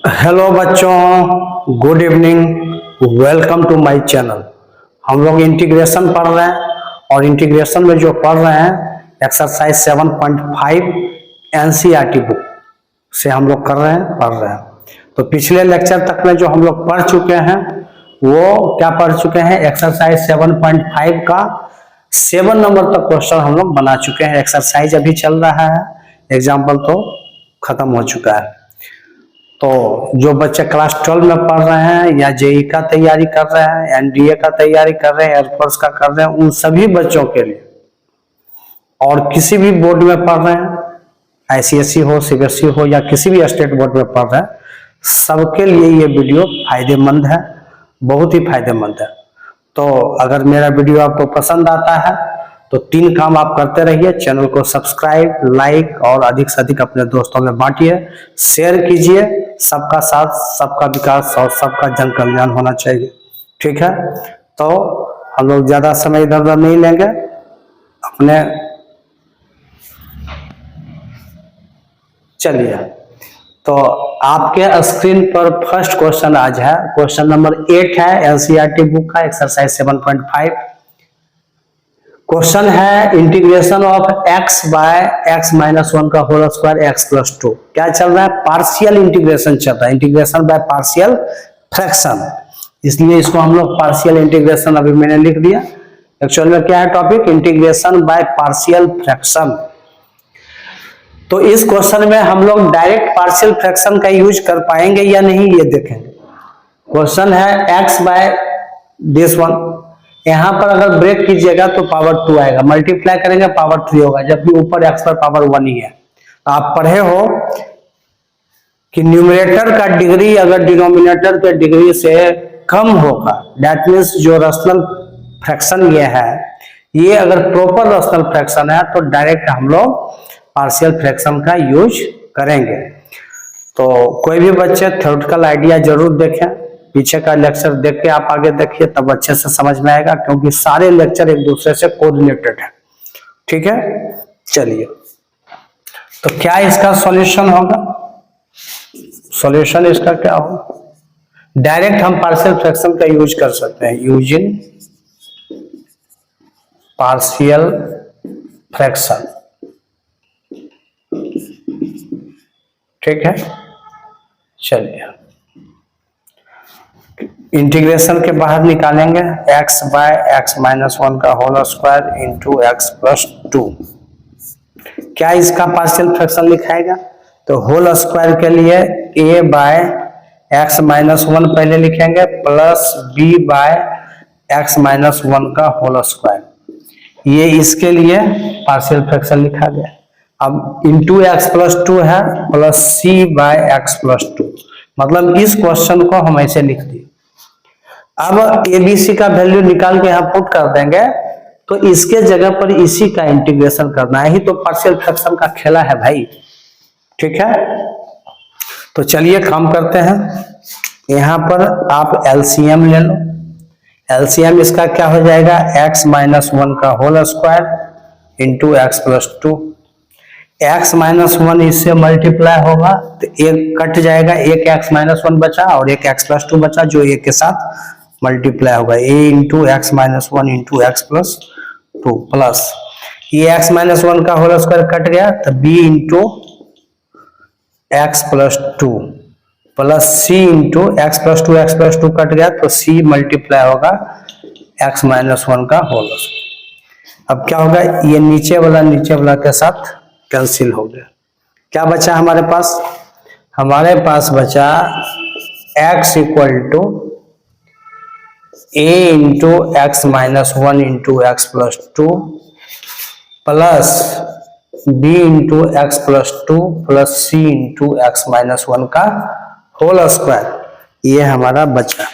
Hello बच्चों, good evening. Welcome to my channel. हम लोग इंटीग्रेशन पढ़ रहे हैं और इंटीग्रेशन में जो पढ़ रहे हैं एक्सरसाइज 7.5 एनसीईआरटी बुक से हम लोग पढ़ रहे हैं। तो पिछले लेक्चर तक में जो हम लोग पढ़ चुके हैं वो क्या पढ़ चुके हैं, एक्सरसाइज 7.5 का 7 नंबर तक क्वेश्चन हम लोग बना चुके हैं। एक्सरसाइज अभी चल रहा है, एग्जाम्पल तो खत्म हो चुका है। तो जो बच्चे क्लास 12 में पढ़ रहे हैं या जेई का तैयारी कर रहे हैं, एनडीए का तैयारी कर रहे हैं, एयरफोर्स का कर रहे हैं, उन सभी बच्चों के लिए, और किसी भी बोर्ड में पढ़ रहे हैं, आईसीएसई हो, सीबीएसई हो या किसी भी स्टेट बोर्ड में पढ़ रहे हैं, सबके लिए ये वीडियो फायदेमंद है, बहुत ही फायदेमंद है। तो अगर मेरा वीडियो आपको पसंद आता है तो 3 काम आप करते रहिए। चैनल को सब्सक्राइब, लाइक और अधिक से अधिक अपने दोस्तों में बांटिए, शेयर कीजिए। सबका साथ, सबका विकास और सबका जन कल्याण होना चाहिए, ठीक है। तो हम लोग ज्यादा समय इधर उधर नहीं लेंगे, अपने चलिए। तो आपके स्क्रीन पर फर्स्ट क्वेश्चन आज है, क्वेश्चन नंबर 8 है एनसीईआरटी बुक का, एक्सरसाइज 7.5। क्वेश्चन है integration of x by x minus 1 का होल स्क्वायर x प्लस 2। क्या चल रहा है? पार्शियल इंटीग्रेशन चल रहा है, इंटीग्रेशन बाय पार्शियल फ्रैक्शन, इसलिए इसको हम लोग पार्शियल इंटीग्रेशन अभी मैंने लिख दिया। एक्चुअल में क्या है topic? Integration by partial fraction. तो इस क्वेश्चन में हम लोग डायरेक्ट पार्शियल फ्रैक्शन का यूज कर पाएंगे या नहीं, ये देखेंगे। क्वेश्चन है x बाय दिस वन, यहां पर अगर ब्रेक कीजिएगा तो पावर 2 आएगा, मल्टीप्लाई करेंगे पावर 3 होगा, जबकि ऊपर x पर पावर 1 ही है। आप पढ़े हो कि न्यूमरेटर का डिग्री अगर डिनोमिनेटर के डिग्री से कम होगा, दैट मीन्स जो रैशनल फ्रैक्शन ये है, ये अगर प्रॉपर रैशनल फ्रैक्शन है तो डायरेक्ट हम लोग पार्शियल फ्रैक्शन का यूज करेंगे। तो कोई भी बच्चे थ्योरेटिकल आइडिया जरूर देखें, पीछे का लेक्चर देख के आप आगे देखिए, तब अच्छे से समझ में आएगा, क्योंकि सारे लेक्चर एक दूसरे से कोऑर्डिनेटेड है, ठीक है। चलिए, तो क्या इसका सॉल्यूशन होगा? सॉल्यूशन इसका क्या होगा? डायरेक्ट हम पार्शियल फ्रैक्शन का यूज कर सकते हैं, यूजिंग पार्शियल फ्रैक्शन, ठीक है। चलिए, इंटीग्रेशन के बाहर निकालेंगे x बाय x माइनस 1 का whole square into x plus 2। क्या इसका पार्शियल फ्रैक्शन लिखाएगा? तो होल स्क्वायर के लिए a बाय x माइनस 1 पहले लिखेंगे, plus b by x minus 1 का होल स्क्वायर, ये इसके लिए पार्शियल फ्रैक्शन लिखा गया। अब इंटू एक्स प्लस 2 है, plus c by x plus 2, मतलब इस क्वेश्चन को हम ऐसे लिख दिए। अब एबीसी का वैल्यू निकाल के यहाँ पुट कर देंगे, तो इसके जगह पर इसी का इंटीग्रेशन करना है, ही तो पार्शियल फ्रैक्शन का खेला है भाई, ठीक है। तो चलिए काम करते हैं। यहाँ पर आप एलसीएम ले लो। एलसीएम इसका क्या हो जाएगा? x माइनस 1 का whole square into x plus 2। x minus 1 इससे मल्टीप्लाई होगा तो एक कट जाएगा, एक x माइनस 1 बचा और एक x प्लस 2 बचा, जो एक के साथ मल्टीप्लाई होगा, a into x minus 1 into x plus 2, plus ये x माइनस 1 का होल स्क्वायर कट गया तो b into x plus 2 plus c into x plus 2 cut गया तो c मल्टीप्लाई होगा x माइनस 1 का होल स्क्वायर। अब क्या होगा? ये नीचे वाला के साथ कैंसिल हो गया। क्या बचा हमारे पास? हमारे पास बचा x equal to a into x minus 1 into x plus 2 plus b into x plus 2 plus c into x minus 1 का होल स्क्वायर, ये हमारा बचा।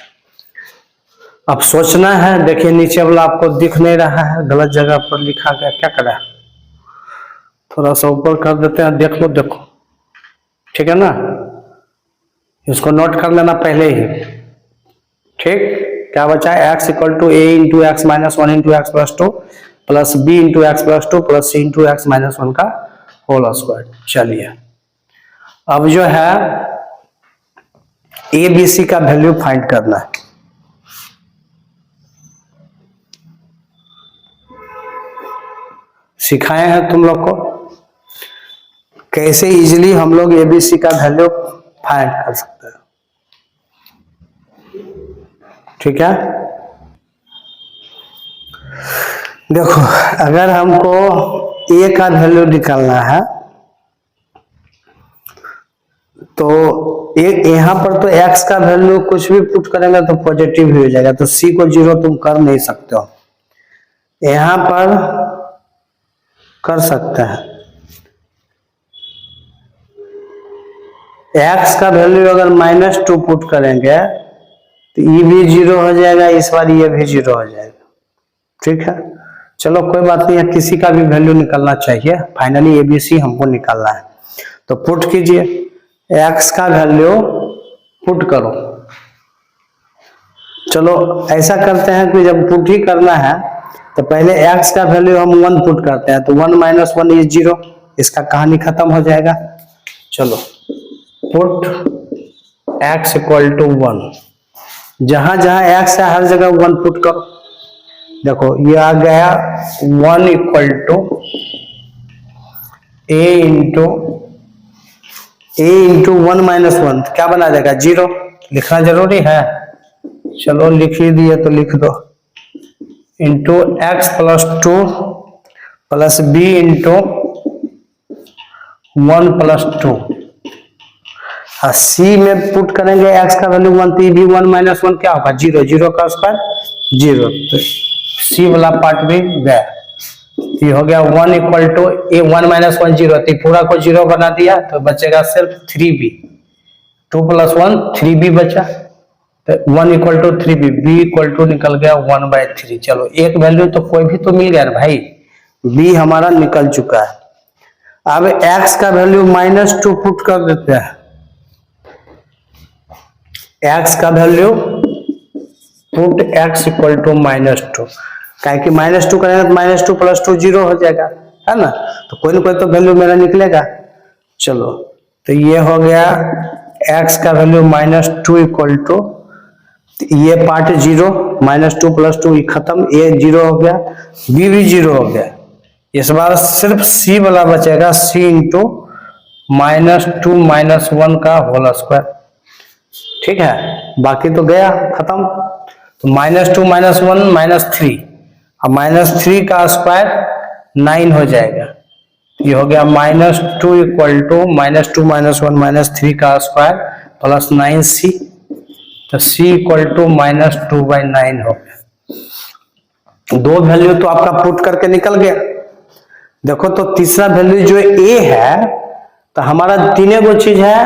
अब सोचना है, देखिए नीचे वाला आपको दिख नहीं रहा है, गलत जगह पर लिखा गया, क्या करें? थोड़ा सा ऊपर कर देते हैं, देख लो, देखो, ठीक है ना। इसको नोट कर लेना पहले ही, ठीक। क्या बचा है? x equal to a into x minus 1 into x plus 2 plus b into x plus 2 plus c into x minus 1 का होल स्क्वायर। चलिए, अब जो है ए बी सी का वैल्यू फाइंड करना है। सिखाए हैं तुम लोग को कैसे इजीली हम लोग एबीसी का वैल्यू फाइंड कर सकते हैं। ठीक है, देखो अगर हमको ए का वैल्यू निकालना है तो एक यहां पर तो एक्स का वैल्यू कुछ भी पुट करेंगे तो पॉजिटिव ही हो जाएगा, तो सी को जीरो तुम कर नहीं सकते हो। यहां पर कर सकते हैं, एक्स का वैल्यू अगर -2 पुट करेंगे तो ये भी जीरो हो जाएगा, इस बार ये भी जीरो हो जाएगा। ठीक है, चलो कोई बात नहीं है, किसी का भी वैल्यू निकालना चाहिए, फाइनली एबीसी हमको निकालना है। तो पुट कीजिए, एक्स का वैल्यू पुट करो। चलो ऐसा करते हैं कि जब पुट ही करना है तो पहले x का वैल्यू हम 1 पुट करते हैं, तो 1 - 1 इज 0, इसका कहानी खत्म हो जाएगा। चलो पुट x = 1, जहां जहां x है हर जगह 1 पुट करो। देखो ये आ गया 1 = a इंटू 1 - 1 क्या बना देगा 0, लिखना जरूरी है। चलो लिख ही दिए तो लिख दो, इंटू x + 2 + b इंटू 1 + 2। सी में पुट करेंगे x का वैल्यू 1, तो भी 1 - 1 क्या होगा 0, 0 का स्क्वायर 0, तो सी वाला पार्ट भी गया। ये हो गया 1 = a 1 - 1 0, तो पूरा को 0 बना दिया, तो बचेगा सिर्फ 3b, 2 + 1 3b बचा, तो 1 = 3b, b = निकल गया 1/3। चलो एक वैल्यू तो कोई भी तो मिल गया ना भाई, b हमारा निकल चुका है। अब x का वैल्यू -2 पुट कर देते हैं, x का वैल्यू पुट x = -2, क्या कि -2 करेंगे तो -2 + 2 0 हो जाएगा, है ना, तो कोई ना कोई तो वैल्यू मेरा निकलेगा। चलो तो ये हो गया x का वैल्यू -2 ये पार्ट 0, -2 + 2 खत्म, a 0 हो गया, b भी 0 हो गया। इस बार सिर्फ c वाला बचेगा, c इंटू -2 - 1 का होल स्क्वायर। ठीक है, बाकी तो गया खत्म, तो -2 - 1 -3, अब -3 का स्क्वायर 9 हो जाएगा। ये हो गया -2 = -2 - 1 -3 का स्क्वायर + 9c, तो c = -2/9 हो गया। दो वैल्यू तो आपका पुट करके निकल गया। देखो तो तीसरा वैल्यू जो a है, तो हमारा तीनों को चीज है,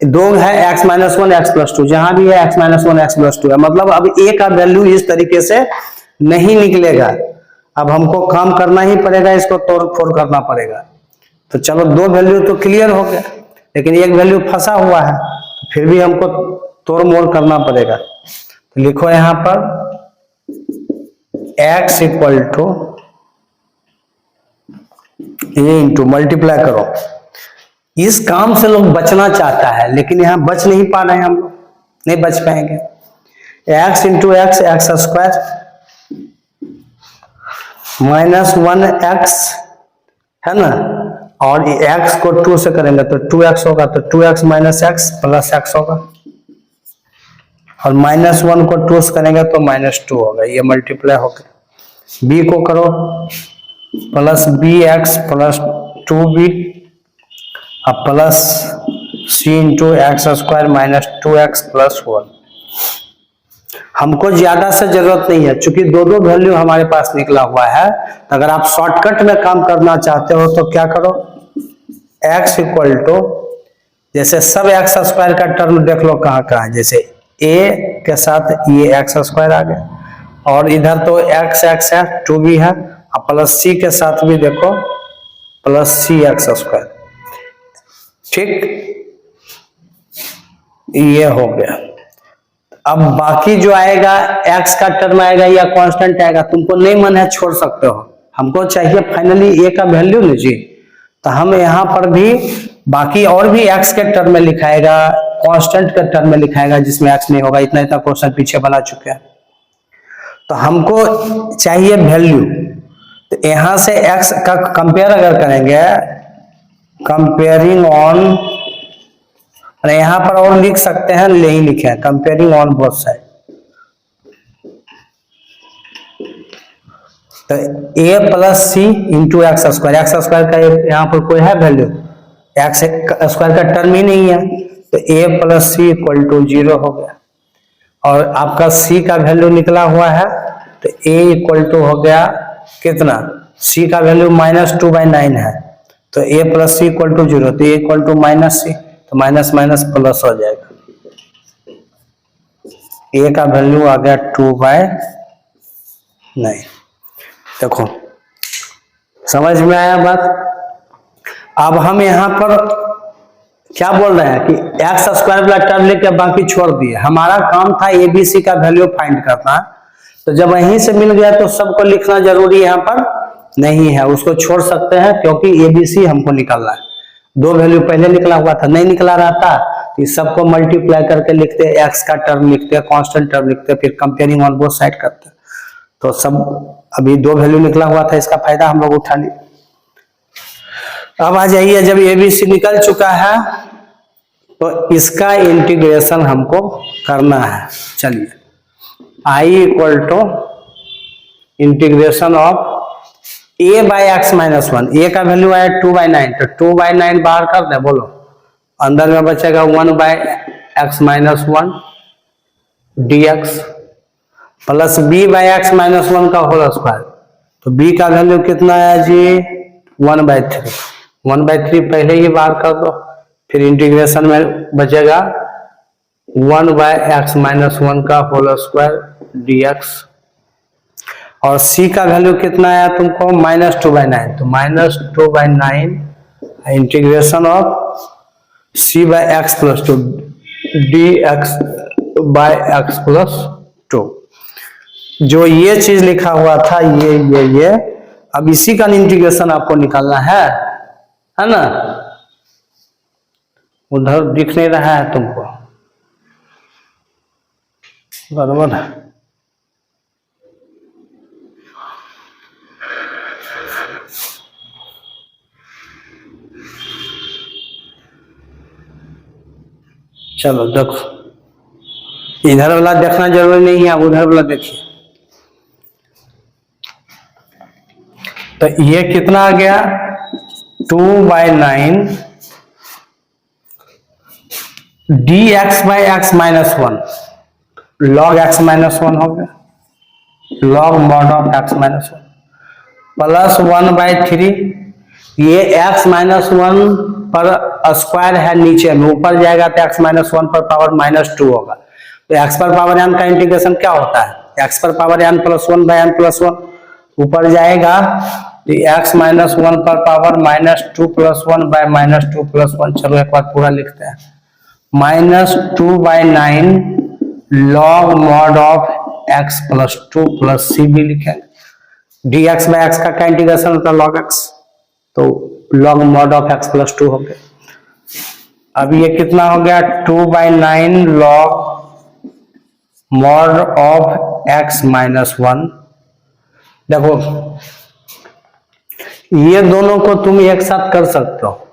दो है x - 1 x + 2, जहां भी है x - 1 x + 2 है, मतलब अब a का वैल्यू इस तरीके से नहीं निकलेगा। अब हमको काम करना ही पड़ेगा, इसको तोड़ फोड़ करना पड़ेगा। तो चलो दो वैल्यू तो क्लियर हो गया, लेकिन एक वैल्यू फंसा हुआ है, तो फिर भी हमको तोड़ मोड़ करना पड़ेगा। तो लिखो यहां पर x = ये इंटू मल्टीप्लाई करो। इस काम से लोग बचना चाहता है, लेकिन यहां बच नहीं पा रहे हैं, हम लोग नहीं बच पाएंगे। x × x x² -1x है ना, और x को 2 से करेंगे तो 2x होगा, तो 2x - x + x होगा, और -1 को 2 से करेंगे तो -2 होगा, ये मल्टीप्लाई हो गया। b को करो +bx + 2b अब प्लस c × x² - 2x + 1। हमको ज्यादा से जरूरत नहीं है, चूंकि दो दो वैल्यू हमारे पास निकला हुआ है। तो अगर आप शॉर्टकट में काम करना चाहते हो तो क्या करो, x = जैसे सब x² का टर्म देख लो कहाँ कहाँ, जैसे a के साथ ये x² आ गया, और इधर तो x है 2b है, और प्लस c के साथ भी देखो +cx²। ठीक, ये हो गया। अब बाकी जो आएगा x का टर्म आएगा या कांस्टेंट आएगा, तुमको नहीं मन है छोड़ सकते हो, हमको चाहिए फाइनली a का वैल्यू लीजिए। तो हम यहाँ पर भी बाकी और भी x के टर्म में लिखाएगा, कांस्टेंट के टर्म में लिखाएगा जिसमें x नहीं होगा। इतना इतना क्वेश्चन पीछे बना चुके हैं। तो हमको चाहिए वैल्यू, तो यहां से x का कंपेयर अगर करेंगे, कंपेयरिंग ऑन, यहां पर और लिख सकते हैं, नहीं लिखे हैं, कंपेयरिंग ऑन बोथ साइड। तो a plus c into x square, x square का यहाँ पर कोई है वैल्यू, एक्स स्क्वायर का टर्म ही नहीं है, तो a plus C equal to 0 हो गया। और आपका c का वैल्यू निकला हुआ है, तो a इक्वल टू हो गया कितना, c का वैल्यू -2/9 है, तो a plus C equal to 0, तो a equal to minus c, तो माइनस माइनस प्लस हो जाएगा। a का वैल्यू आ गया 2/9। देखो समझ में आया बात। अब हम यहाँ पर क्या बोल रहे हैं कि एक्स स्क्वायर वाला टर्म लेके बाकी छोड़ दिए। हमारा काम था एबीसी का वैल्यू फाइंड करना, तो जब वहीं से मिल गया तो सबको लिखना जरूरी यहाँ पर नहीं है, उसको छोड़ सकते हैं, क्योंकि एबीसी हमको निकालना है। दो वैल्यू पहले निकला हुआ था, नहीं निकला रहता तो सबको मल्टीप्लाई करके लिखते, एक्स का टर्म लिखते, कांस्टेंट टर्म लिखते, फिर कंपेयरिंग ऑन बोथ साइड करते। तो सब अभी दो वैल्यू निकला हुआ था, इसका फायदा हम लोग उठा लिए। अब आ जाइए, जब एबीसी निकल चुका है तो इसका इंटीग्रेशन हमको करना है। चलिए, I equal to integration of a by x minus 1, A का वैल्यू आया 2/9, तो 2/9 बाहर कर दे, बोलो अंदर में बचेगा 1/x minus 1 dx plus b by x minus 1 का होल स्क्वायर। तो b का वैल्यू कितना है जी, 1/3, 1/3 पहले ही बाहर कर दो, फिर इंटीग्रेशन में बचेगा 1/x माइनस 1 का होल स्क्वायर dx। और c का वैल्यू कितना आया तुमको, -2/9, तो -2/9 integration of c by x plus 2 dx by x plus 2। जो ये चीज लिखा हुआ था, ये अब इसी का इंटीग्रेशन आपको निकालना है ना। उधर दिख नहीं रहा है तुमको, बराबर है। चलो देखो, इधर वाला देखना जरूरी नहीं है, उधर वाला देखिए। तो ये कितना आ गया, 2/9 dx by x minus 1, log x minus 1 हो गया, log mod of x minus 1 plus 1/3। ये एक्स माइनस 1 पर स्क्वायर है नीचे में, ऊपर जाएगा तो एक्स माइनस 1 पर पावर -2 होगा। तो एक्स पर पावर n का इंटीग्रेशन क्या होता है, एक्स पर power n plus 1 by n plus 1, ऊपर जाएगा तो एक्स माइनस 1 पर पावर -2 प्लस 1 बाय -2 प्लस 1। चलो एक बार पूरा लिखते हैं, -2/9 log mod of x plus 2 plus C भी लिखेंगे। dx बाय x का क्या इंटीग्रेशन होता है, लॉग x, तो log mod of x plus 2 हो गया। अब ये कितना हो गया, 2/9 log mod of x minus 1। देखो ये दोनों को तुम एक साथ कर सकते हो,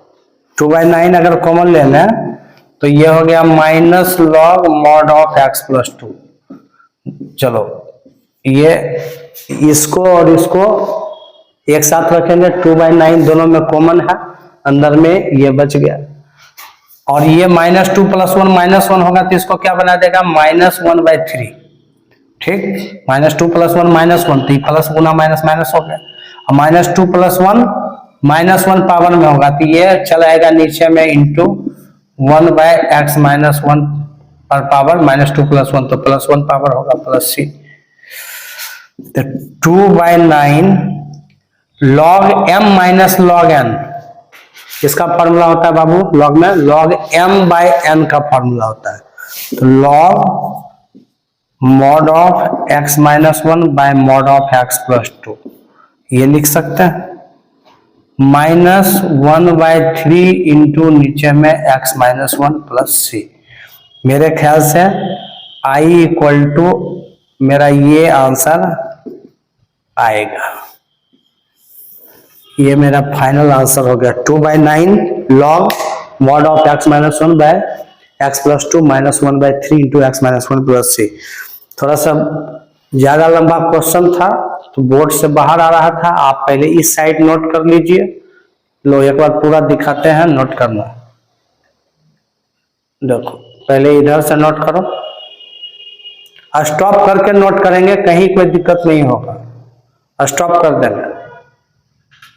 2/9 अगर कॉमन ले लें तो ये हो गया minus log mod of x plus 2। चलो ये इसको और इसको एक साथ रखेंगे, 2/9 दोनों में कॉमन है, अंदर में ये बच गया। और ये -2 प्लस 1 -1 होगा, तो इसको क्या बना देगा, -1/3। ठीक, -2 प्लस 1 -1, तो प्लस गुना माइनस माइनस हो गया। -2 प्लस 1 -1 पावर में होगा, तो ये चलाएगा नीचे में इंटू 1/x माइनस 1 पर पावर -2 प्लस 1, तो प्लस 1 पावर होगा प्लस सी। तो 2/9 log m minus log n, इसका फॉर्मूला होता है बाबू, लॉग में log m बाई n का फॉर्मूला होता है। तो log mod of x minus 1 bye mod of x plus 2, ये लिख सकते हैं, -1/3 इंटू नीचे में x माइनस 1 प्लस सी। मेरे ख्याल से आई इक्वल टू मेरा ये आंसर आएगा। ये मेरा फाइनल आंसर हो गया 2/9 log mod of x minus 1 by x plus 2 minus 1/3 into x minus 1 plus c। थोड़ा सा ज्यादा लंबा क्वेश्चन था तो बोर्ड से बाहर आ रहा था, आप पहले इस साइड नोट कर लीजिए। लो एक बार पूरा दिखाते हैं, नोट करना। देखो पहले इधर से नोट करो, स्टॉप करके नोट करेंगे, कहीं कोई दिक्कत नहीं होगा। स्टॉप कर देंगे,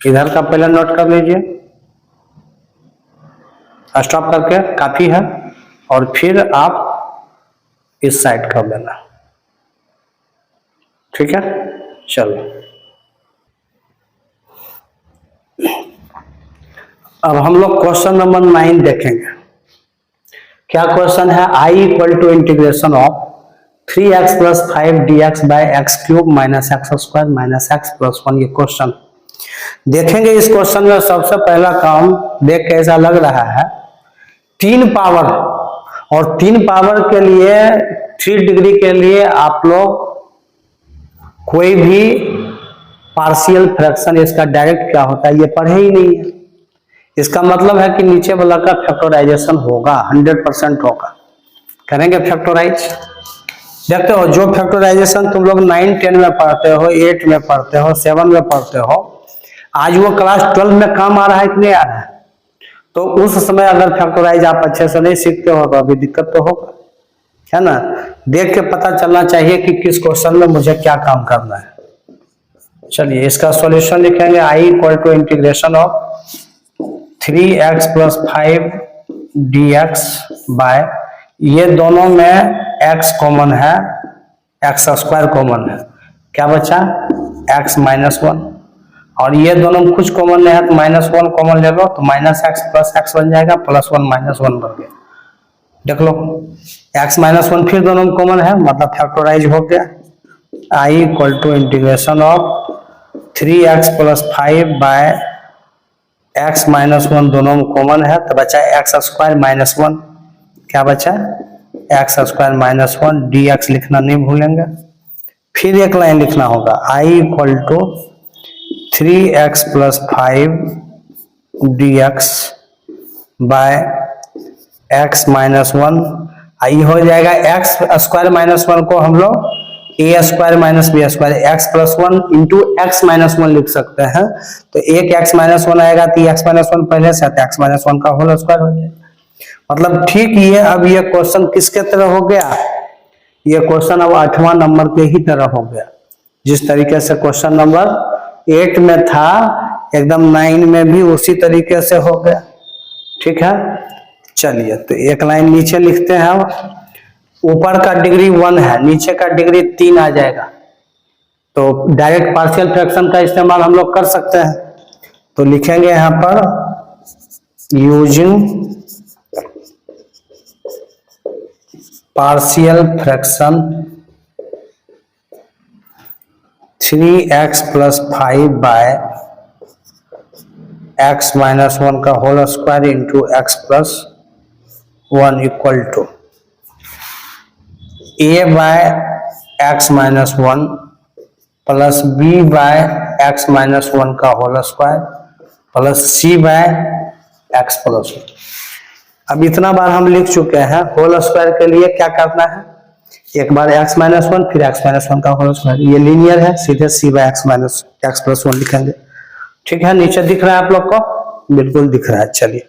इधर का पहले नोट कर लीजिए, स्टॉप करके काफी है, और फिर आप इस साइड कर देना। ठीक है, चलो अब हम लोग क्वेश्चन नंबर 9 देखेंगे। क्या क्वेश्चन है? I equal to integration of 3x plus 5 dx by x cube minus x square minus x plus 1। ये क्वेश्चन देखेंगे। इस क्वेश्चन में सबसे पहला काम देख के ऐसा लग रहा है 3 पावर, और 3 पावर के लिए 3 डिग्री के लिए आप लोग कोई भी पार्शियल फ्रैक्शन इसका डायरेक्ट क्या होता है ये पढ़े ही नहीं है। इसका मतलब है कि नीचे वाला का फैक्टराइजेशन होगा, 100% होगा। करेंगे फैक्टराइज। देखते हो जो फैक्टराइजेशन तुम लोग 9, 10 में पढ़ते हो, 8 में पढ़ते हो, 7 में पढ़ते हो, आज वो क्लास 12 में काम आ रहा है कि नहीं आ रहा है? तो उस समय अगर फैक्टराइज आप अच्छे से नहीं सीखते हो तो अभी दिक्कत तो होगा, है ना। देख के पता चलना चाहिए कि किस क्वेश्चन में मुझे क्या काम करना है। चलिए इसका सॉल्यूशन लिखेंगे। I equal to integration of 3x plus 5 dx by, ये दोनों में x कॉमन है, एक्स स्क्वायर कॉमन है, क्या बचा? x माइनस 1, और ये दोनों में कुछ कॉमन नहीं है तो माइनस 1 कॉमन ले लो तो माइनस एक्स प्लस एक्स बन जाएगा, प्लस 1 माइनस 1 बन गया। देख लो x माइनस 1 फिर दोनों में कॉमन है, मतलब फैक्टराइज हो गया। I equal to integration of 3x plus 5 by x minus 1, दोनों में कॉमन है तो बचा एक्स स्क्वायर माइनस 1, क्या बचा? एक्स स्क्वायर माइनस 1 dx लिखना नहीं भूलेंगे। फिर एक लाइन लिखना होगा I equal to 3x plus 5 dx by x minus 1। I हो जाएगा एक्स स्क्वायर माइनस 1 को हम लोग A square minus B square, x plus 1 into x minus 1 लिख सकते हैं। तो एक एक्स माइनस 1 आएगा तो एक्स माइनस 1 पहले से आता है, एक्स माइनस 1 का होल स्क्वायर हो जाएगा। मतलब ठीक ये अब ये क्वेश्चन किसके तरह हो गया? ये क्वेश्चन अब 8वां नंबर के ही तरह हो गया। जिस तरीके से क्वेश्चन नंबर 8 में था, एकदम 9 में भी उसी तरीके से हो गया। ठीक है, चलिए तो एक लाइन नीचे लिखते हैं। ऊपर का डिग्री 1 है, नीचे का डिग्री 3 आ जाएगा, तो डायरेक्ट पार्शियल फ्रैक्शन का इस्तेमाल हम लोग कर सकते हैं। तो लिखेंगे यहां पर using partial fraction 3x plus 5 by x minus 1 का whole square into x plus 1 equal to a by x minus 1 plus b by x minus 1 का whole square plus c by x plus 1। अब इतना बार हम लिख चुके हैं। Whole square के लिए क्या करना है? एक बार एक्स माइनस 1 फिर एक्स माइनस 1 का होल स्क्वायर, ये लीनियर है, सीधे c by x minus x plus 1 लिखेंगे। ठीक है, नीचे दिख रहा है आप लोग को? बिल्कुल दिख रहा है। चलिए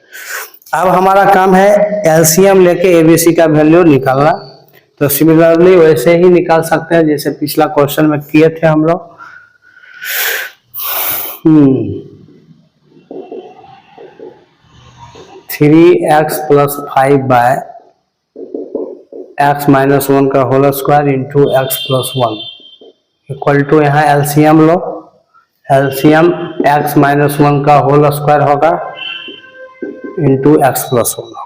अब हमारा काम है एलसीएम लेके एबीसी का वैल्यू निकालना। तो सिमिलरली वैसे ही निकाल सकते हैं जैसे पिछला क्वेश्चन में किए थे हम लोग। 3x plus 5 by x minus 1 का whole square into x plus 1 equal to, यहाँ एलसीएम लो। एलसीएम एक्स माइनस 1 का होल स्क्वायर होगा इंटू एक्स प्लस 1 होगा।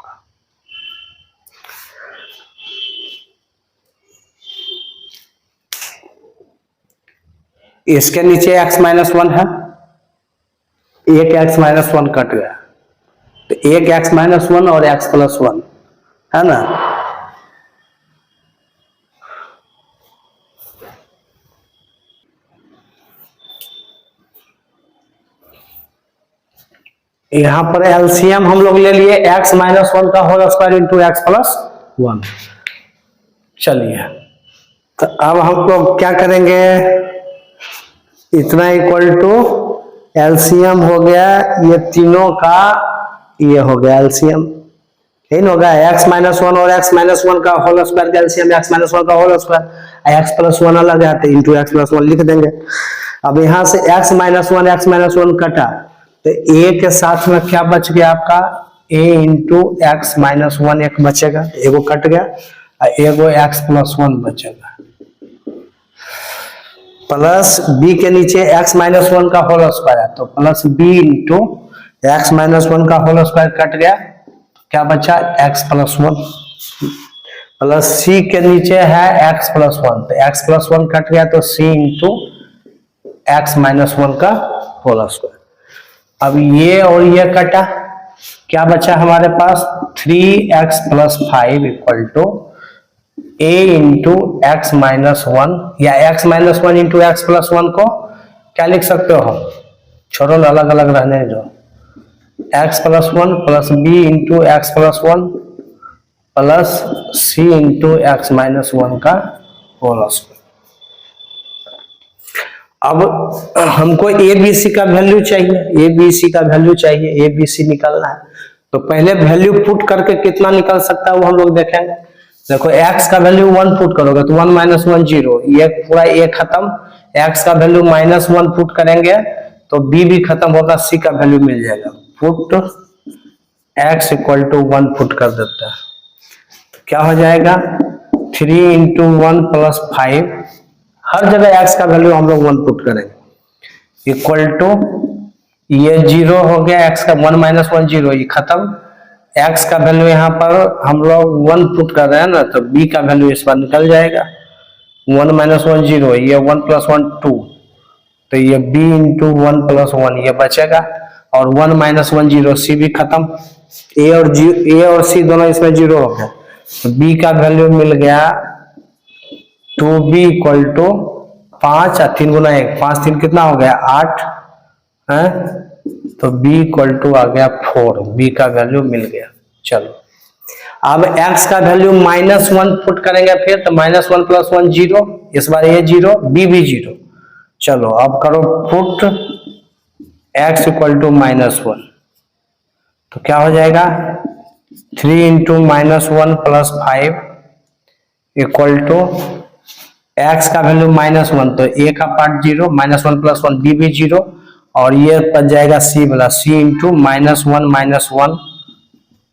इसके नीचे x माइनस 1 है, एक x माइनस 1 कट गया, तो एक x माइनस 1 और x प्लस 1 है ना। यहाँ पर एलसीएम हम लोग ले लिए x माइनस वन का whole square into x plus one. चलिए तो अब हम लोग क्या करेंगे, इतना इक्वल टू एलसीएम हो गया ये तीनों का, ये हो गया एलसीएम, यही होगा x माइनस वन और x माइनस वन का होल स्क्वायर का एलसीएम x माइनस वन का whole square, x plus one अलग है तो इंटू एक्स प्लस वन लिख देंगे। अब यहाँ से x माइनस वन कटा तो a के साथ में क्या बच गया आपका, a into x minus one एक बचेगा, एगो कट गया, एगो एक्स प्लस वन बचेगा, प्लस b के नीचे x माइनस वन का होल स्क्वायर है तो plus b into x minus one का होल स्क्वायर कट गया, क्या बचा x plus one, plus c के नीचे है x प्लस वन तो x प्लस वन कट गया तो c into x minus one का होल स्क्वायर। अब ये और ये कटा, क्या बचा हमारे पास 3x plus five equal to a into x minus one, या x minus one into x plus one को क्या लिख सकते हो, छोड़ो अलग अलग रहने दो, x plus one plus b into x plus one plus c into x minus one का होल स्क्वायर। अब हमको ए बी सी का वैल्यू चाहिए, ए बी सी का वैल्यू चाहिए, ए बी सी निकालना है तो पहले वैल्यू पुट करके कितना निकल सकता है वो हम लोग देखेंगे। देखो x का वैल्यू वन पुट करोगे तो वन माइनस वन जीरो, ये पूरा ए खत्म, x का वैल्यू माइनस वन पुट करेंगे तो b भी खत्म होगा, c का वैल्यू मिल जाएगा, put x equal to one put कर देते हैं तो क्या हो जाएगा 3 इंटू वन प्लस फाइव, हर जगह x का वैल्यू हम लोग वन पुट करेंगे, इक्वल टू ये जीरो हो गया, x का वन माइनस वन जीरो, ये खत्म, x का वैल्यू यहाँ पर हम लोग वन पुट कर रहे हैं ना तो b का वैल्यू इस बार निकल जाएगा, वन माइनस वन जीरो, ये वन प्लस वन टू, तो ये b into one plus one ये बचेगा, और one minus one zero, c भी खत्म, a और c दोनों इसमें जीरो हो गया तो b का वैल्यू मिल गया 2b इक्वल टू 5 और 3 गुना 1, 5 3 कितना हो गया 8 है, तो b इक्वल टू आ गया 4, b का वैल्यू मिल गया। चलो अब x का वैल्यू माइनस वन पुट करेंगे फिर तो minus one plus one zero, इस बार ये जीरो b भी जीरो। चलो अब करो put x equal to minus one तो क्या हो जाएगा 3 into minus one plus five equal to x का वैल्यू माइनस वन तो a का part zero, minus one plus one b भी जीरो, और ये बच जाएगा c वाला, c इंटू माइनस वन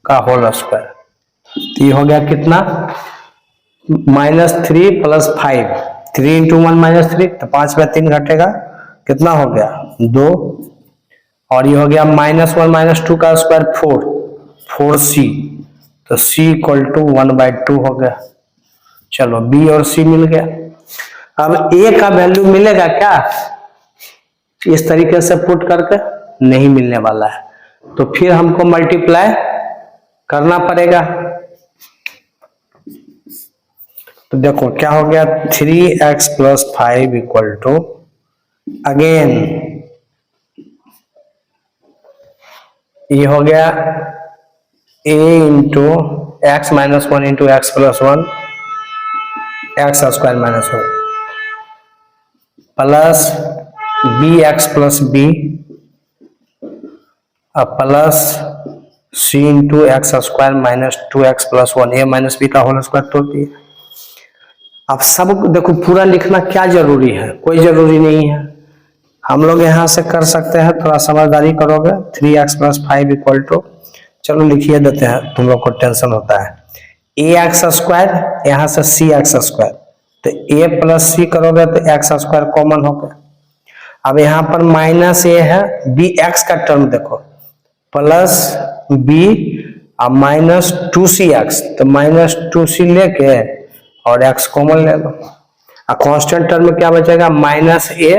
का होल स्क्वायर, तो ये हो गया कितना minus three plus five, 3 into one minus three तो 5 में 3 घटेगा, कितना हो गया 2, और ये हो गया माइनस वन माइनस टू का स्क्वायर 4c, तो c इक्वल टू 1/2 हो गया। चलो b और c मिल गया। अब a का वैल्यू मिलेगा क्या, इस तरीके से पुट करके नहीं मिलने वाला है, तो फिर हमको मल्टीप्लाई करना पड़ेगा। तो देखो क्या हो गया 3x plus five equal to again ये हो गया a into x minus one into x plus one x square minus one plus b x plus B plus c into x square minus 2x plus one, a minus b का whole square तोड़ दिए। अब सब देखो पूरा लिखना क्या जरूरी है, कोई जरूरी नहीं है, हम लोग यहाँ से कर सकते हैं, थोड़ा समझदारी करोगे। 3x plus five equal to, चलो लिखिए देते हैं, तुम लोग को टेंशन होता है, ए एक्स स्क्वायर यहाँ से सी एक्स स्क्वायर, तो ए प्लस सी करोगे तो एक्स स्क्वायर कॉमन हो गया। अब यहाँ पर माइनस ए है, बी एक्स का टर्म देखो, प्लस बी और माइनस 2c एक्स, तो माइनस 2c लेके और x कॉमन ले लो, और कांस्टेंट टर्म में क्या बचेगा माइनस ए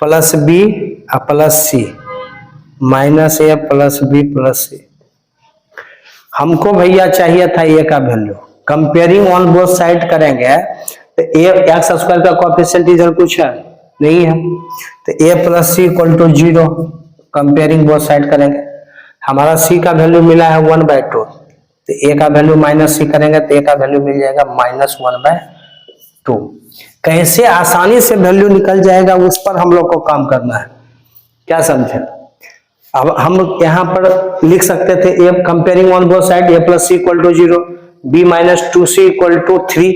प्लस बी और plus C, minus A plus B plus C. हमको भैया चाहिए था ए का value, comparing on both side करेंगे तो ए एक्स स्क्वायर का कोएफिशिएंट इधर कुछ है नहीं है, तो A plus C equal to 0, comparing both side करेंगे। हमारा सी का वैल्यू मिला है 1/2, तो ए का वैल्यू माइनस सी करेंगे तो ए का वैल्यू मिल जाएगा -1/2। कैसे आसानी से वैल्यू निकल जाएगा उस पर हम लोग को काम करना है, क्या समझे। अब हम यहाँ पर लिख सकते थे A comparing on both side a + c = 0, b - 2c = 3,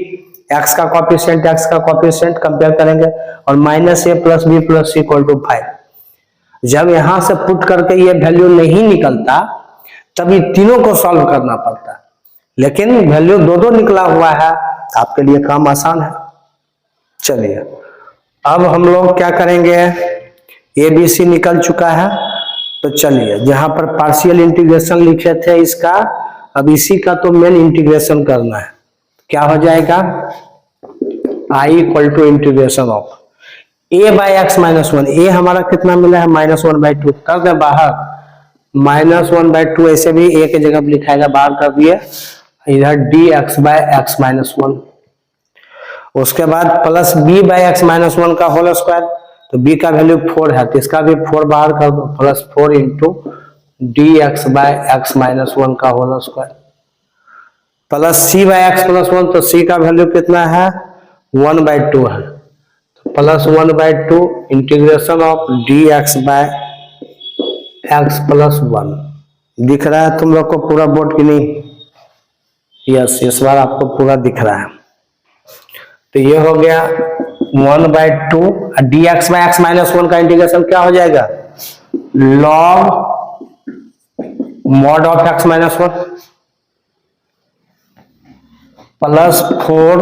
x का कोएफिशिएंट कंपेयर करेंगे और -a + b + c = 5। जब यहां से पुट करके ये वैल्यू नहीं निकलता तब ये तीनों को सॉल्व करना पड़ता है, लेकिन वैल्यू दो निकला हुआ है, आपके लिए काम आसान है। चलिए अब हम लोग क्या करेंगे, ए बी सी निकल चुका है, तो चलिए जहां पर पार्शियल इंटीग्रेशन लिखे थे इसका, अब इसी का तो मेन इंटीग्रेशन करना है। क्या हो जाएगा, I = इंटीग्रेशन ऑफ a/x-1, ए हमारा कितना मिला है -1/2, कर दे बाहर, -1/2 ऐसे भी ए की जगह लिखाएगा, बाहर कर दिए, इधर dx/x-1, उसके बाद प्लस b/x-1 का होल स्क्वायर, तो b का वैल्यू 4 है तो इसका भी 4 बाहर कर दो, +4 × dx/x-1 का होल स्क्वायर, प्लस c/x+1, तो c का वैल्यू कितना है 1/2 है, तो +1/2 इंटीग्रेशन ऑफ dx/x+1। दिख रहा है तुम लोग को पूरा बोर्ड की नहीं, यस इस बार आपको पूरा दिख रहा है। तो ये हो गया 1/2, dx/x-1 का इंटीग्रेशन क्या हो जाएगा, log mod of x-1 plus 4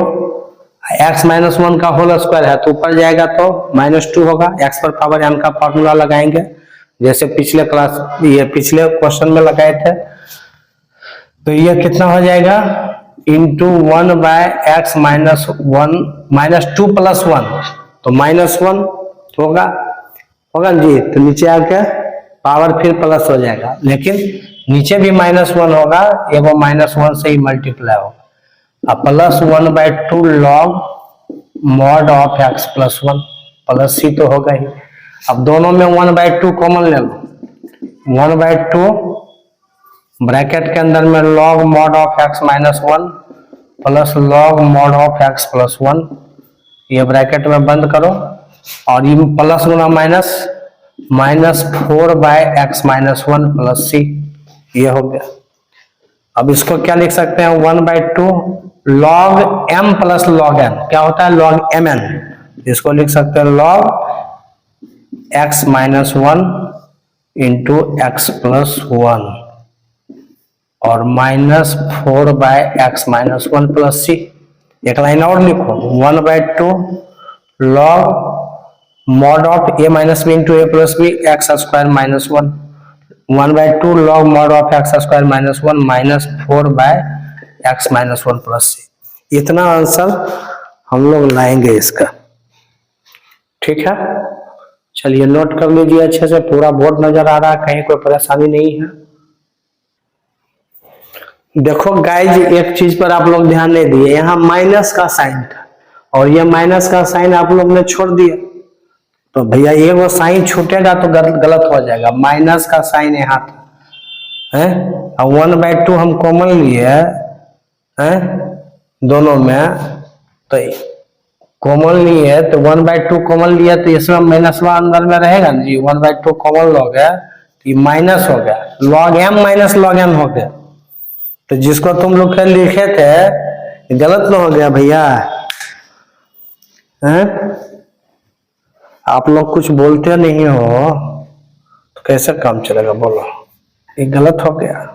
x-1 का होल स्क्वायर है, तो ऊपर जाएगा तो -2 होगा, x पर पावर n का फॉर्मूला लगाएंगे जैसे पिछले पिछले क्वेश्चन में लगाए थे। तो ये कितना हो जाएगा, इंटू 1/x-1 -2 + 1, तो -1 होगा जी, तो नीचे आके पावर फिर प्लस हो जाएगा, लेकिन नीचे भी -1 होगा, एगो -1 से ही मल्टीप्लाई होगा, अब +1/2 log mod of x+1 plus c तो होगा ही। अब दोनों में 1/2 कॉमन ले लो, 1/2 ब्रैकेट के अंदर में log mod of x-1 plus log mod of x+1, ये ब्रैकेट में बंद करो और ये प्लस गुना माइनस, -4/x-1 प्लस c, ये हो गया। अब इसको क्या लिख सकते हैं, 1/2 log m plus log n, क्या होता है log mn, इसको लिख सकते हैं log x-1 इंटू x+1 और -4/x-1 प्लस c। एक लाइन और लिखो, 1/2 log mod of a-b into a plus b x² -1, 1/2 log mod of x² -1 -4/x-1 plus c। इतना आंसर हम लोग लाएंगे इसका, ठीक है। चलिए नोट कर लीजिए अच्छे से, पूरा बोर्ड नजर आ रहा है, कहीं कोई परेशानी नहीं है। देखो गाइज एक चीज पर आप लोग ध्यान नहीं दिए, यहाँ माइनस का साइन था और ये माइनस का साइन आप लोग ने छोड़ दिया, तो भैया ये वो साइन छूटेगा तो गलत हो जाएगा, माइनस का साइन यहाँ था है, और 1/2 हम कॉमन लिए हैं दोनों में, तो कॉमन लिए तो 1/2 कॉमन लिया तो इसमें माइनस अंदर में रहेगा ना जी, 1/2 कॉमन लॉग है तो ये माइनस हो गया, log m minus log n हो गया, तो जिसको तुम लोग लिखे थे गलत ना हो गया भैया हैं? आप लोग कुछ बोलते नहीं हो तो कैसे काम चलेगा बोलो, ये गलत हो गया,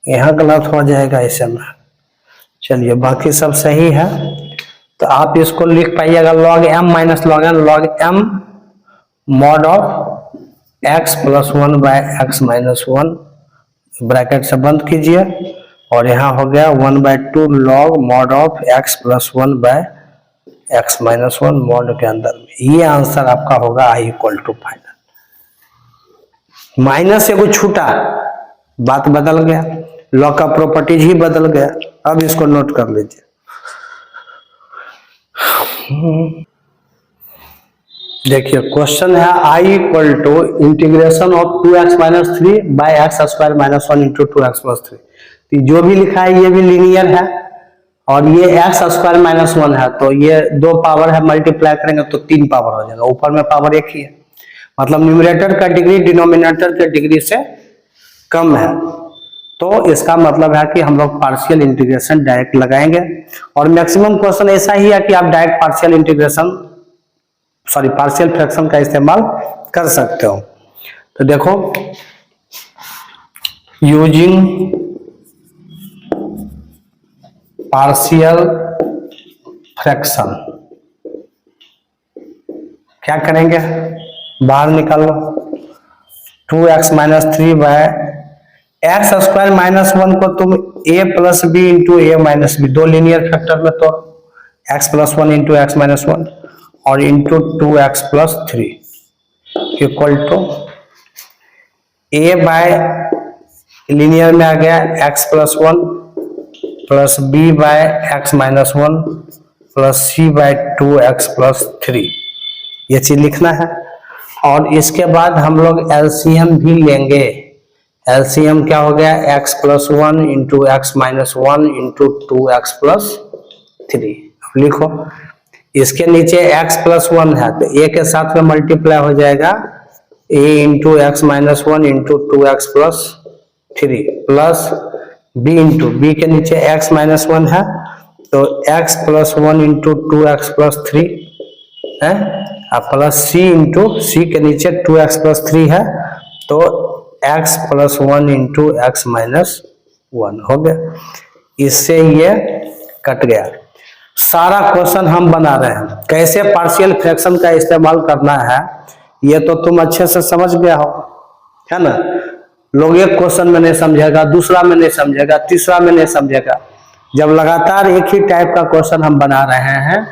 यहाँ गलत हो जाएगा ऐसे में। चलिए बाकी सब सही है, तो आप इसको लिख पाइएगा log m minus log n, log m mod of x+1/x-1 bracket से बंद कीजिए और यहाँ हो गया 1/2 log mod of x+1/x-1 mod के अंदर में, ये आंसर आपका होगा I = फाइनल। माइनस एगो छूटा, बात बदल गया, लॉ का प्रॉपर्टीज ही बदल गया। अब इसको नोट कर लीजिए, देखिए क्वेश्चन है I equal to integration of 2x minus 3 by x square minus 1 into 2x plus 3। जो भी लिखा है ये भी लीनियर है और ये एक्स स्क्वायर माइनस 1 है, तो ये दो पावर है, मल्टीप्लाई करेंगे तो 3 पावर हो जाएगा, ऊपर में पावर एक ही है, मतलब न्यूमरेटर का डिग्री डिनोमिनेटर के डिग्री से कम है। तो इसका मतलब है कि हम लोग पार्शियल इंटीग्रेशन डायरेक्ट लगाएंगे और मैक्सिमम क्वेश्चन ऐसा ही है कि आप डायरेक्ट पार्शियल फ्रैक्शन का इस्तेमाल कर सकते हो। तो देखो, यूजिंग पार्शियल फ्रैक्शन क्या करेंगे, बाहर निकाल लो 2x minus 3 by x square minus 1 को तुम a plus b into a minus b, दो लीनियर फैक्टर में तो x plus 1 into x minus 1 और into 2x plus 3 equal to a by linear में आ गया x plus 1 plus b by x minus 1 plus c by 2x plus 3, ये चीज लिखना है। और इसके बाद हम लोग एलसीएम भी लेंगे। एलसीएम क्या हो गया, x plus 1 into x minus 1 into 2x plus 3। लिखो, इसके नीचे x प्लस 1 है तो a के साथ में मल्टीप्लाई हो जाएगा a into x minus 1 into 2x plus 3 plus b into b के नीचे x माइनस 1 है तो x plus 1 into 2x plus 3 है, प्लस c इंटू c के नीचे 2x प्लस 3 है तो x plus 1 into x minus 1 हो गया। इससे ये कट गया। सारा क्वेश्चन हम बना रहे हैं, कैसे पार्शियल फ्रैक्शन का इस्तेमाल करना है ये तो तुम अच्छे से समझ गया हो, है ना। लोग एक क्वेश्चन में नहीं समझेगा, दूसरा में नहीं समझेगा, तीसरा में नहीं समझेगा। जब लगातार एक ही टाइप का क्वेश्चन हम बना रहे हैं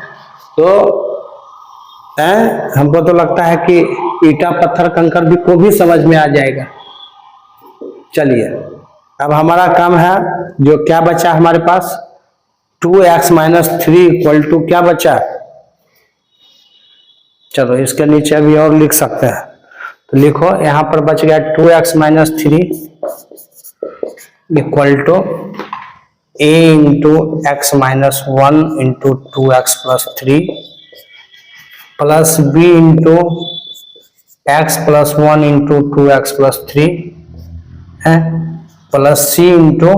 तो हमको तो लगता है कि ईटा पत्थर कंकर भी को भी समझ में आ जाएगा। चलिए, अब हमारा काम है, जो क्या बचा हमारे पास, 2x माइनस 3 इक्वल टू क्या बचा, चलो इसके नीचे अभी और लिख सकते हैं। तो लिखो, यहां पर बच गया 2x minus 3 equal to a into x minus 1 into 2x plus 3 plus b into x plus 1 into 2x plus 3 है plus c into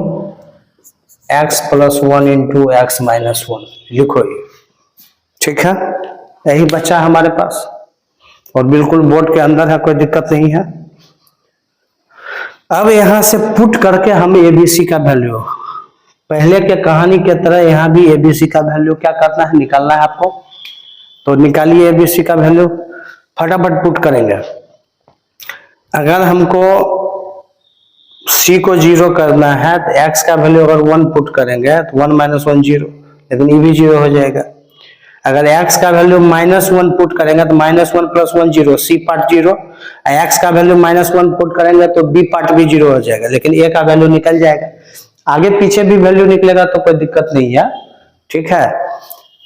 x plus 1 into x minus 1। लिखो ये, ठीक है, यही बचा हमारे पास और बिल्कुल बोर्ड के अंदर है, कोई दिक्कत नहीं है। अब यहां से पुट करके हम एबीसी का वैल्यू, पहले के कहानी के तरह यहां भी एबीसी का वैल्यू क्या करना है, निकालना है आपको। तो निकालिए एबीसी का वैल्यू, फटाफट पुट करेंगे। अगर हमको c को 0 करना है तो x का वैल्यू अगर 1 पुट करेंगे तो 1 माइनस 1 0, लेकिन ये भी 0 हो जाएगा। अगर x का वैल्यू -1 पुट करेंगे तो -1 प्लस 1 0, c पार्ट 0। x का वैल्यू -1 पुट करेंगे तो b पार्ट भी 0 हो जाएगा, लेकिन a का वैल्यू निकल जाएगा। आगे पीछे भी वैल्यू निकलेगा तो कोई दिक्कत नहीं है, ठीक है।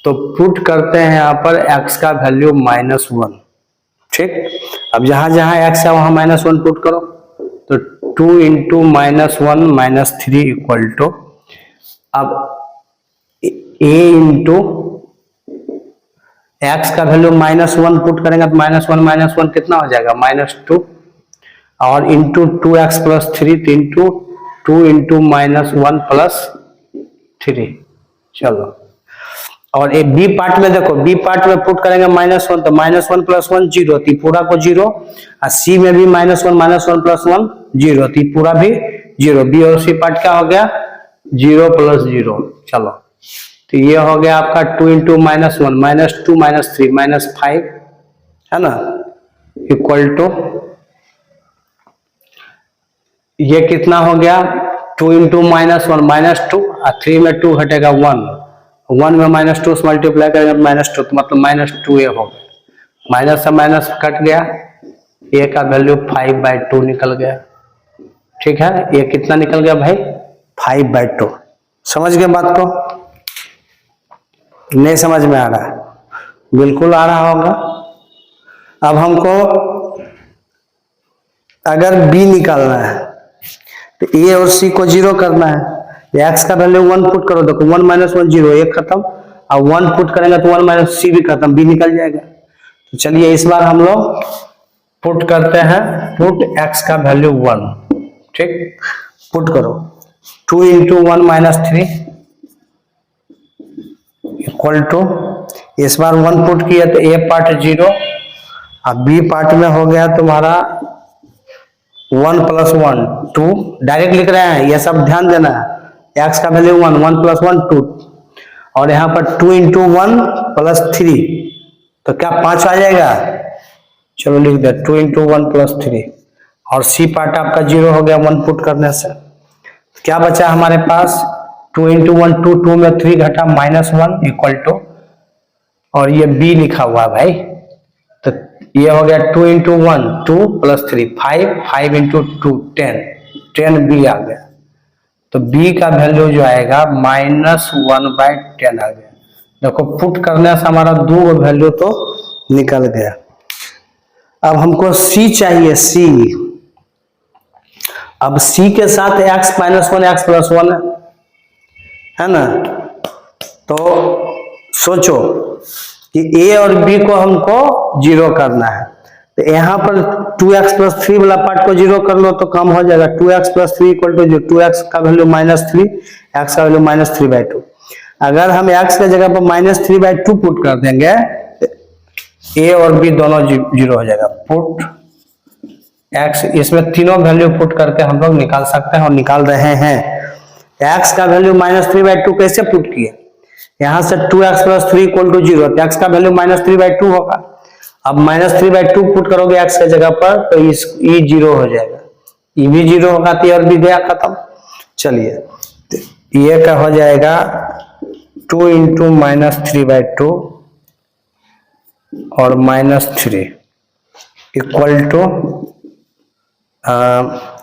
तो पुट करते हैं यहाँ पर x का वैल्यू -1, ठीक। अब जहां जहां x है वहां -1 पुट करो, तो 2 इंटू -1 माइनस 3 इक्वल टू, अब a इंटू एक्स का वैल्यू -1 पुट करेंगे तो -1 कितना हो जाएगा, -2 और into 2x plus 3 into 2 into -1 plus 3। चलो, और ये बी पार्ट में देखो, बी पार्ट में पुट करेंगे -1 तो -1 प्लस 1 0, तो पूरा को 0, और सी में भी -1 प्लस 1 0, तो पूरा भी 0। बी और सी पार्ट क्या हो गया, 0 प्लस 0। चलो, तो ये हो गया आपका 2 इंटू -1 -2 -3 -5, है ना, इक्वल टू ये कितना हो गया, 2 इंटू -1 -2 और 3 में 2 घटेगा 1 में -2 से मल्टीप्लाई करेंगे -2, तो मतलब -2a हो गया। माइनस से माइनस कट गया, a का वैल्यू 5/2 निकल गया, ठीक है। ये कितना निकल गया भाई, 5/2। समझ गए बात को, नहीं समझ में आ रहा है, बिल्कुल आ रहा होगा। अब हमको अगर b निकालना है तो a और c को जीरो करना है। x का वैल्यू 1 पुट करो, देखो 1 माइनस 1 जीरो, एक खत्म, और 1 पुट करेंगे तो 1 माइनस c भी खत्म, b निकल जाएगा। तो चलिए इस बार हम लोग पुट करते हैं, पुट x का वैल्यू 1, ठीक, पुट करो 2 इंटू 1 माइनस 3 इक्वल टू, इस बार 1 पुट किया तो a पार्ट 0, अब b पार्ट में हो गया तुम्हारा 1 प्लस 1 2, डायरेक्ट लिख रहे हैं, ये सब ध्यान देना है। x का वैल्यू 1, 1 प्लस 1 2, और यहाँ पर 2 इंटू 1 प्लस 3, तो क्या 5 आ जाएगा, चलो लिख दे 2 इंटू 1 प्लस 3, और c पार्ट आपका 0 हो गया 1 पुट करने से। तो क्या बचा हमारे पास, 2 इंटू 1 2, 2 में 3 घटा माइनस 1 इक्वल टू, और ये b लिखा हुआ है भाई, तो ये हो गया 2 इंटू 1 2 प्लस 3 5, 5 इंटू 2 10, 10 b आ गया। तो b का वैल्यू जो आएगा -1/10 आ गया। देखो पुट करने से हमारा दो वैल्यू तो निकल गया। अब हमको c चाहिए, c, अब c के साथ x माइनस 1 x प्लस 1 है ना, तो सोचो कि a और b को हमको जीरो करना है, तो यहाँ पर 2x प्लस 3 वाला पार्ट को जीरो कर लो तो कम हो जाएगा, 2x plus 3 equal to 2x का वैल्यू -3, x का वैल्यू -3/2। अगर हम x के जगह पर -3/2 पुट कर देंगे तो a और b दोनों जीरो हो जाएगा। पुट x, इसमें तीनों वैल्यू पुट करके हम लोग निकाल सकते हैं और निकाल रहे हैं। x का वैल्यू -3/2 कैसे पुट किए, यहां से 2x प्लस 3 इक्वल टू 0, तो x का वैल्यू -3/2 होगा। अब -3/2 पुट करोगे x के जगह पर तो ये 0 हो जाएगा, ये भी 0 होगा, तो और भी गया खत्म। चलिए ये क्या हो जाएगा 2 इंटू -3/2 और -3 इक्वल टू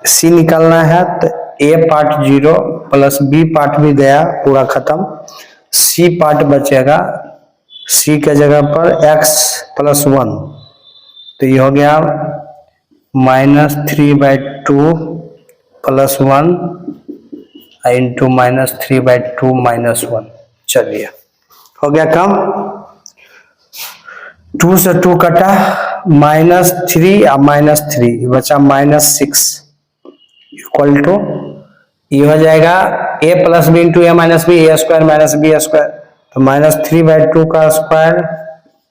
c निकालना है, तो a part 0 plus b part भी गया पूरा खत्म, c पार्ट बचेगा, c के जगह पर x प्लस 1, तो ये हो गया -3/2 प्लस 1 इंटू -3/2 -1। चलिए हो गया कम, 2 से 2 कटा, -3 और -3 बचा -6 इक्वल टू, ये हो जाएगा a plus b into a minus b, a square minus B square, तो -3/2 का स्क्वायर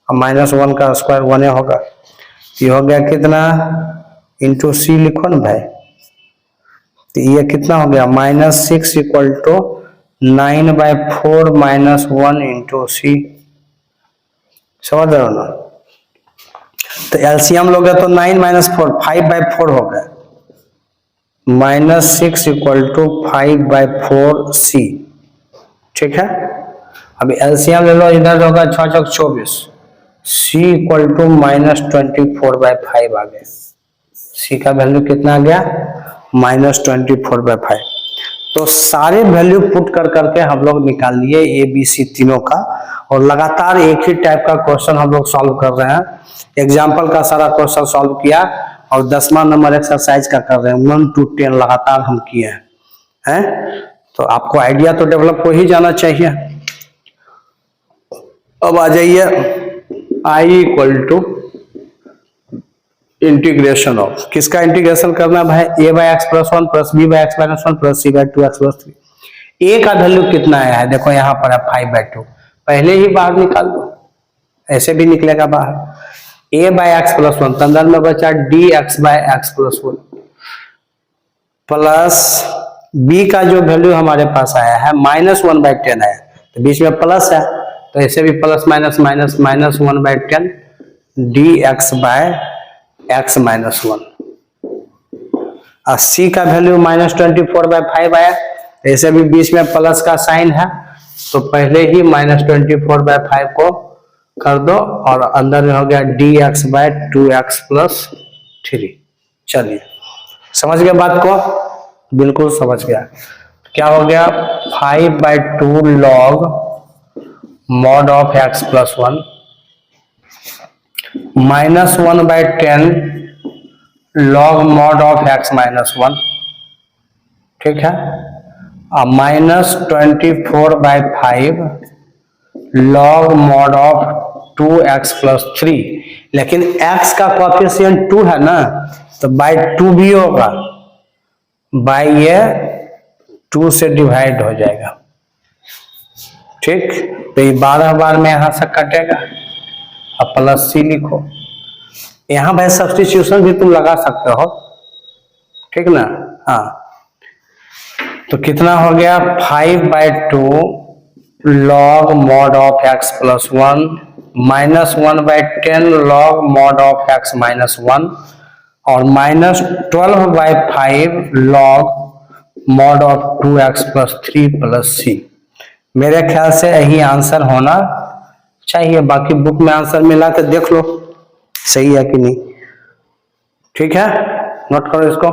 और -1 का स्क्वायर 1 होगा। ये हो गया कितना, इंटू c लिखो ना भाई, तो ये कितना हो गया -6 इक्वल टू 9/4 -1 इंटू c, समझ रहे हो ना। तो एलसीएम लोगे तो 9 - 4 5/4 हो गया, -6 इक्वल टू 5/4 c, ठीक है। अभी एलसीएम ले लो, इधर होगा 6 चौक 24, c इक्वल टू -24/5 आ गया। c का वैल्यू कितना आ गया -24/5। तो सारे वैल्यू पुट कर करके हम लोग निकाल लिए ए बी सी तीनों का, और लगातार एक ही टाइप का क्वेश्चन हम लोग सॉल्व कर रहे हैं। एग्जाम्पल का सारा क्वेश्चन सॉल्व किया और 10वां नंबर एक्सरसाइज का कर रहे हैं, 1 to 10 लगातार हम किए हैं। तो आपको आइडिया तो डेवलप हो ही जाना चाहिए। अब आ जाइए i equal to integration of, किसका इंटीग्रेशन करना है भाई, a/x plus 1 plus b/x minus 1 plus c/2x plus 3। a का वैल्यू कितना आया है, देखो यहाँ पर है 5/2, पहले ही बाहर निकाल दो, ऐसे भी निकलेगा बाहर। a/x प्लस 1 अंदर में बचा dx/x प्लस 1 प्लस b का जो वैल्यू हमारे पास आया है -1/10 आया, तो बीच में प्लस है, तो ऐसे भी plus minus minus -1/10 dx/x minus 1। और c का वैल्यू -24/5 आया, ऐसे भी बीच में प्लस का साइन है, तो पहले ही -24/5 को कर दो और अंदर में हो गया dx/2x प्लस 3। चलिए समझ गए बात को, बिल्कुल समझ गया। क्या हो गया 5/2 log mod of x plus 1 -1/10 log mod of x -1, ठीक है, और -24/5 log mod ऑफ 2x + 3, लेकिन x का कोएफिशिएंट 2 है ना, तो बाई 2 भी होगा, बाई ये 2 से डिवाइड हो जाएगा, ठीक। तो ये 12 बार में यहां से कटेगा, अब प्लस c लिखो। यहां भाई सब्स्टिट्यूशन भी तुम लगा सकते हो, ठीक ना। हाँ, तो कितना हो गया, 5/2 log mod of x + 1 -1/10 log mod of x -1 और -12/5 log mod of 2x + 3 + c। मेरे ख्याल से यही आंसर होना चाहिए, बाकी बुक में आंसर मिला तो देख लो सही है कि नहीं, ठीक है, नोट करो इसको।